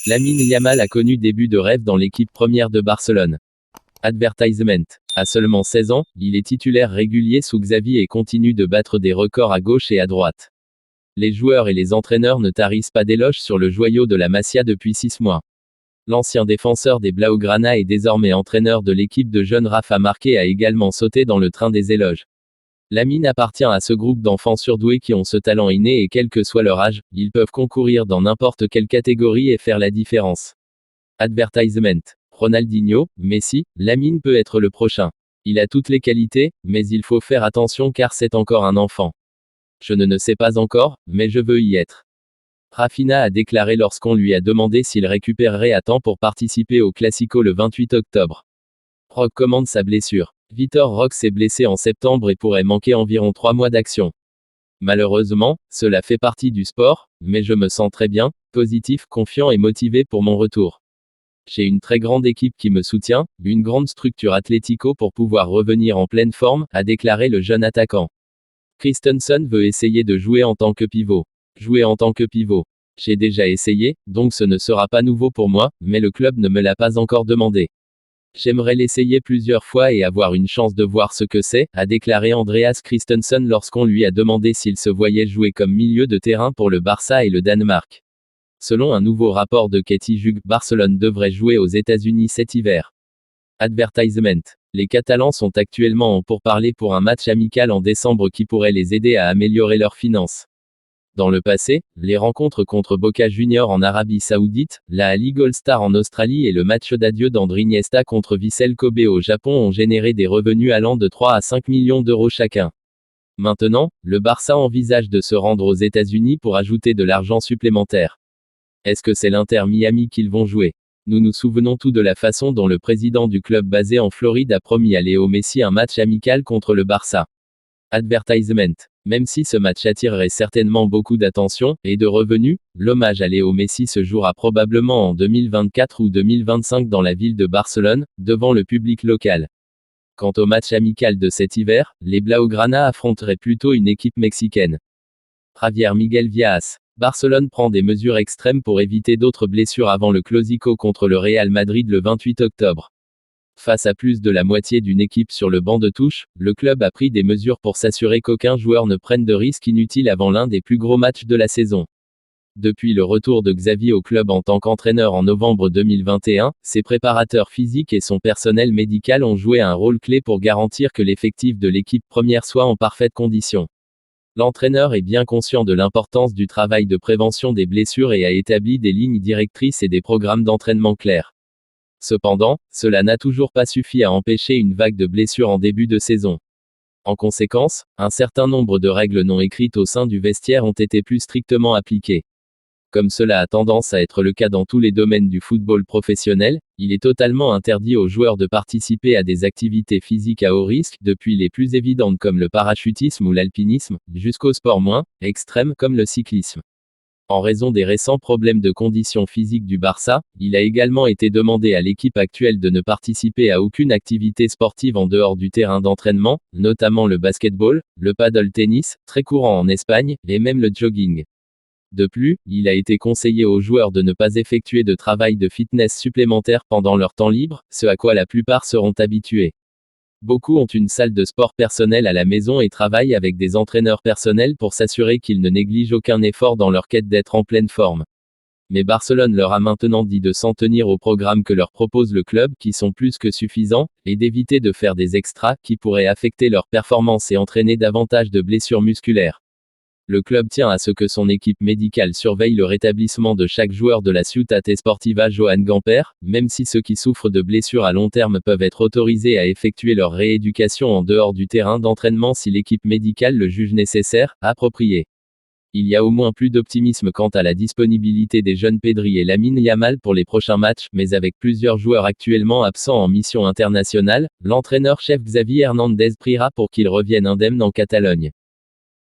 Lamine Yamal a connu début de rêve dans l'équipe première de Barcelone. Advertisement. À seulement 16 ans, il est titulaire régulier sous Xavi et continue de battre des records à gauche et à droite. Les joueurs et les entraîneurs ne tarissent pas d'éloges sur le joyau de la Masia depuis 6 mois. L'ancien défenseur des Blaugrana et désormais entraîneur de l'équipe de jeunes Rafa Marquez a également sauté dans le train des éloges. Lamine appartient à ce groupe d'enfants surdoués qui ont ce talent inné et quel que soit leur âge, ils peuvent concourir dans n'importe quelle catégorie et faire la différence. Advertisement. Ronaldinho, Messi, Lamine peut être le prochain. Il a toutes les qualités, mais il faut faire attention car c'est encore un enfant. Je ne sais pas encore, mais je veux y être. Rafinha a déclaré lorsqu'on lui a demandé s'il récupérerait à temps pour participer au Classico le 28 octobre. Roque commande sa blessure. Vitor Roque s'est blessé en septembre et pourrait manquer environ 3 mois d'action. Malheureusement, cela fait partie du sport, mais je me sens très bien, positif, confiant et motivé pour mon retour. J'ai une très grande équipe qui me soutient, une grande structure atlético pour pouvoir revenir en pleine forme, a déclaré le jeune attaquant. Christensen veut essayer de jouer en tant que pivot. Jouer en tant que pivot. J'ai déjà essayé, donc ce ne sera pas nouveau pour moi, mais le club ne me l'a pas encore demandé. J'aimerais l'essayer plusieurs fois et avoir une chance de voir ce que c'est, a déclaré Andreas Christensen lorsqu'on lui a demandé s'il se voyait jouer comme milieu de terrain pour le Barça et le Danemark. Selon un nouveau rapport de Katie Jug, Barcelone devrait jouer aux États-Unis cet hiver. Advertisement. Les Catalans sont actuellement en pourparlers pour un match amical en décembre qui pourrait les aider à améliorer leurs finances. Dans le passé, les rencontres contre Boca Juniors en Arabie Saoudite, la Ligue All-Star en Australie et le match d'adieu d'André Iniesta contre Vissel Kobe au Japon ont généré des revenus allant de 3 à 5 millions d'euros chacun. Maintenant, le Barça envisage de se rendre aux États-Unis pour ajouter de l'argent supplémentaire. Est-ce que c'est l'Inter Miami qu'ils vont jouer? Nous nous souvenons tous de la façon dont le président du club basé en Floride a promis à Léo Messi un match amical contre le Barça. Advertisement. Même si ce match attirerait certainement beaucoup d'attention et de revenus, l'hommage à Léo Messi se jouera probablement en 2024 ou 2025 dans la ville de Barcelone, devant le public local. Quant au match amical de cet hiver, les Blaugrana affronteraient plutôt une équipe mexicaine. Javier Miguel Vias. Barcelone prend des mesures extrêmes pour éviter d'autres blessures avant le Clásico contre le Real Madrid le 28 octobre. Face à plus de la moitié d'une équipe sur le banc de touche, le club a pris des mesures pour s'assurer qu'aucun joueur ne prenne de risques inutiles avant l'un des plus gros matchs de la saison. Depuis le retour de Xavi au club en tant qu'entraîneur en novembre 2021, ses préparateurs physiques et son personnel médical ont joué un rôle clé pour garantir que l'effectif de l'équipe première soit en parfaite condition. L'entraîneur est bien conscient de l'importance du travail de prévention des blessures et a établi des lignes directrices et des programmes d'entraînement clairs. Cependant, cela n'a toujours pas suffi à empêcher une vague de blessures en début de saison. En conséquence, un certain nombre de règles non écrites au sein du vestiaire ont été plus strictement appliquées. Comme cela a tendance à être le cas dans tous les domaines du football professionnel, il est totalement interdit aux joueurs de participer à des activités physiques à haut risque, depuis les plus évidentes comme le parachutisme ou l'alpinisme, jusqu'aux sports moins extrêmes comme le cyclisme. En raison des récents problèmes de conditions physiques du Barça, il a également été demandé à l'équipe actuelle de ne participer à aucune activité sportive en dehors du terrain d'entraînement, notamment le basketball, le paddle tennis, très courant en Espagne, et même le jogging. De plus, il a été conseillé aux joueurs de ne pas effectuer de travail de fitness supplémentaire pendant leur temps libre, ce à quoi la plupart seront habitués. Beaucoup ont une salle de sport personnelle à la maison et travaillent avec des entraîneurs personnels pour s'assurer qu'ils ne négligent aucun effort dans leur quête d'être en pleine forme. Mais Barcelone leur a maintenant dit de s'en tenir au programme que leur propose le club qui sont plus que suffisants, et d'éviter de faire des extras qui pourraient affecter leur performance et entraîner davantage de blessures musculaires. Le club tient à ce que son équipe médicale surveille le rétablissement de chaque joueur de la Ciutat Esportiva Joan Gamper, même si ceux qui souffrent de blessures à long terme peuvent être autorisés à effectuer leur rééducation en dehors du terrain d'entraînement si l'équipe médicale le juge nécessaire, approprié. Il y a au moins plus d'optimisme quant à la disponibilité des jeunes Pedri et Lamine Yamal pour les prochains matchs, mais avec plusieurs joueurs actuellement absents en mission internationale, l'entraîneur-chef Xavi Hernández priera pour qu'ils reviennent indemnes en Catalogne.